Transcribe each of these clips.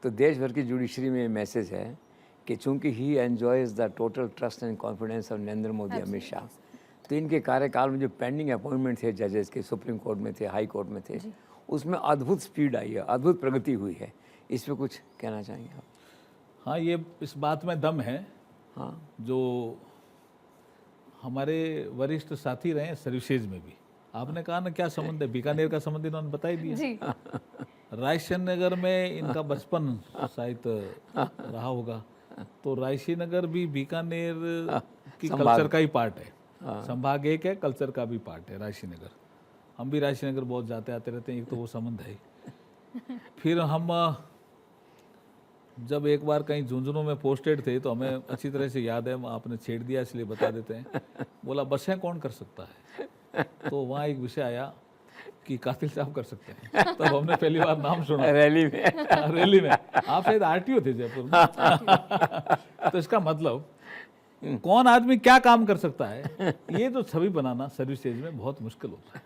तो देश भर की जुडिशरी में मैसेज है कि चूंकि he enjoys the total trust and confidence of Narendra Modi Amit Shah, तो इनके कार्यकाल में जो पेंडिंग अपॉइंटमेंट थे जजेस के, सुप्रीम कोर्ट में थे, हाई कोर्ट में थे, उसमें अद्भुत स्पीड आई है, अद्भुत प्रगति हुई है। इस पर कुछ कहना चाहेंगे आप? हाँ, ये इस बात में दम है। हाँ, जो हमारे वरिष्ठ साथी रहे हैं सर्विसेज में भी, आपने कहा ना क्या संबंध है, बीकानेर का संबंध इन्होंने बता ही दिया। जी। रायसी नगर में इनका बचपन शायद रहा होगा, तो रायसी नगर भी बीकानेर की कल्चर का ही पार्ट है। संभाग एक है, कल्चर का भी पार्ट है रायसी नगर। हम भी रायसी नगर बहुत जाते आते रहते हैं, एक तो वो संबंध है। फिर हम जब एक बार कहीं झुंझुनू में पोस्टेड थे तो हमें अच्छी तरह से याद है, आपने छेड़ दिया इसलिए बता देते हैं। बोला बसें कौन कर सकता है, तो वहाँ एक विषय आया कि कातिल साहब कर सकते हैं। तब हमने पहली बार नाम सुना रैली में। रैली में। आप शायद आरटीओ थे जयपुर में। तो इसका मतलब कौन आदमी क्या काम कर सकता है, ये तो छवि बनाना सर्विसेज में बहुत मुश्किल होता है,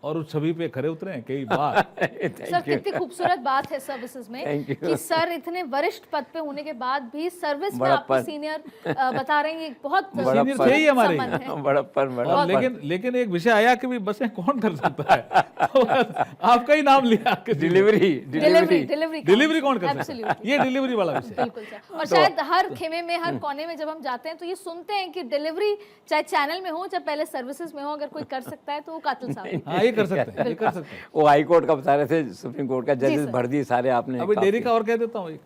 और उस छवि पे खरे उतरे हैं कई बार। सर कितनी खूबसूरत बात है सर्विसेज में कि सर इतने वरिष्ठ पद पे होने के बाद भी सर्विस में आपको सीनियर बता रहे हैं, ये बहुत सीनियर थे ही हमारे। बड़प्पन। लेकिन एक विषय आया कि भाई बसें कौन कर सकता है, तो आपका ही नाम लिया कि डिलीवरी कौन कर सकता है, ये डिलीवरी वाला विषय। बिल्कुल सर। और शायद हर खेमे में, हर कोने में जब हम जाते हैं तो ये सुनते हैं कि डिलीवरी चाहे चैनल में हो चाहे पहले सर्विसेज में हो, अगर कोई कर सकता है तो वो कातिल साहब। हाँ, ये कर सकते हैं, ये कर सकते हैं। वो हाई कोर्ट का बता रहे थे, सुप्रीम कोर्ट का जजेस भर दिए सारे आपने। अभी डेयरी का और कह देता हूँ एक।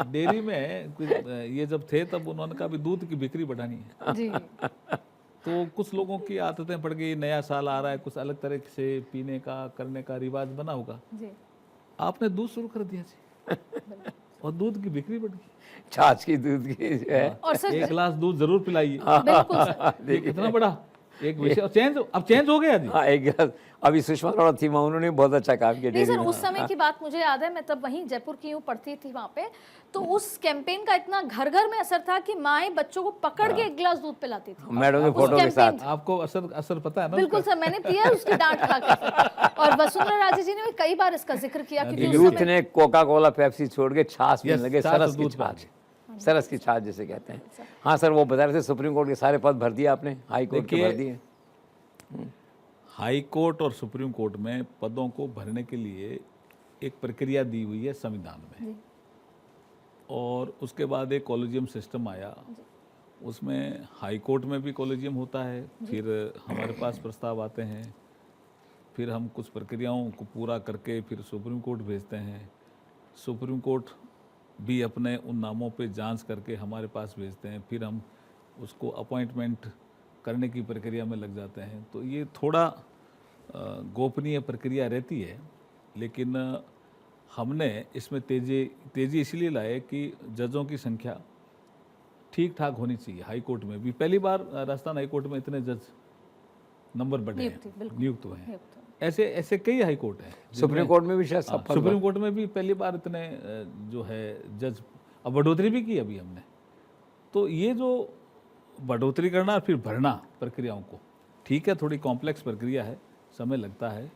डेयरी में ये जब थे तब उन्होंने कहा भी दूध की बिक्री बढ़ानी है जी। तो कुछ लोगों की आदतें पड़ गई, नया साल आ रहा है, कुछ अलग तरह से पीने का करने का रिवाज बना होगा, जी। आपने दूध शुरू कर दिया जी, और दूध की बिक्री बढ़ गई। छाछ की, दूध की जो है। और सर एक गिलास दूध जरूर पिलाइए। बिल्कुल सर। ये कितना बड़ा एक विषय, अब चेंज हो गया जी। हाँ, एक गिलास। अभी सुषमा स्वराज थी, उन्होंने बहुत अच्छा काम किया। नहीं सर, उस समय की बात मुझे याद है, मैं तब वहीं जयपुर की हूँ, पढ़ती थी वहाँ पे, तो उस कैंपेन का इतना घर घर में असर था कि माएं बच्चों को पकड़ के एक गिलास दूध पिलाती थी मैडम के फोटो के साथ। आपको असर पता है ना? बिल्कुल सर, मैंने पिया उसकी डांट खा के। और वसुंधरा राजे जी ने भी कई बार इसका जिक्र किया कि यूथ ने कोका कोला पेप्सी छोड़ के छाछ पीने लगे, छाछ सरस की दूध छाछ, सरस की छाछ जिसे कहते हैं। हाँ सर, वो बता रहे थे सुप्रीम कोर्ट के सारे पद भर दिए आपने, हाई कोर्ट के भर दिए। हाई कोर्ट और सुप्रीम कोर्ट में पदों को भरने के लिए एक प्रक्रिया दी हुई है संविधान में, और उसके बाद एक कॉलेजियम सिस्टम आया। उसमें हाई कोर्ट में भी कॉलेजियम होता है, फिर हमारे पास प्रस्ताव आते हैं, फिर हम कुछ प्रक्रियाओं को पूरा करके फिर सुप्रीम कोर्ट भेजते हैं। सुप्रीम कोर्ट भी अपने उन नामों पे जांच करके हमारे पास भेजते हैं, फिर हम उसको अपॉइंटमेंट करने की प्रक्रिया में लग जाते हैं। तो ये थोड़ा गोपनीय प्रक्रिया रहती है, लेकिन हमने इसमें तेज़ी इसलिए लाए कि जजों की संख्या ठीक ठाक होनी चाहिए। हाई कोर्ट में भी पहली बार राजस्थान हाई कोर्ट में इतने जज नंबर बढ़े हैं, नियुक्त हुए हैं। ऐसे कई हाई कोर्ट हैं। सुप्रीम कोर्ट में भी शायद सुप्रीम कोर्ट में भी पहली बार इतने जो है जज, अब बढ़ोतरी भी की अभी हमने। तो ये जो बढ़ोतरी करना और फिर भरना प्रक्रियाओं को, ठीक है, थोड़ी कॉम्प्लेक्स प्रक्रिया है, समय लगता है,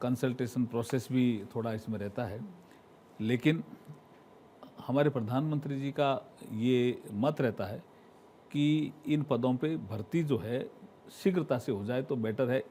कंसल्टेशन प्रोसेस भी थोड़ा इसमें रहता है, लेकिन हमारे प्रधानमंत्री जी का ये मत रहता है कि इन पदों पे भर्ती जो है शीघ्रता से हो जाए तो बेटर है,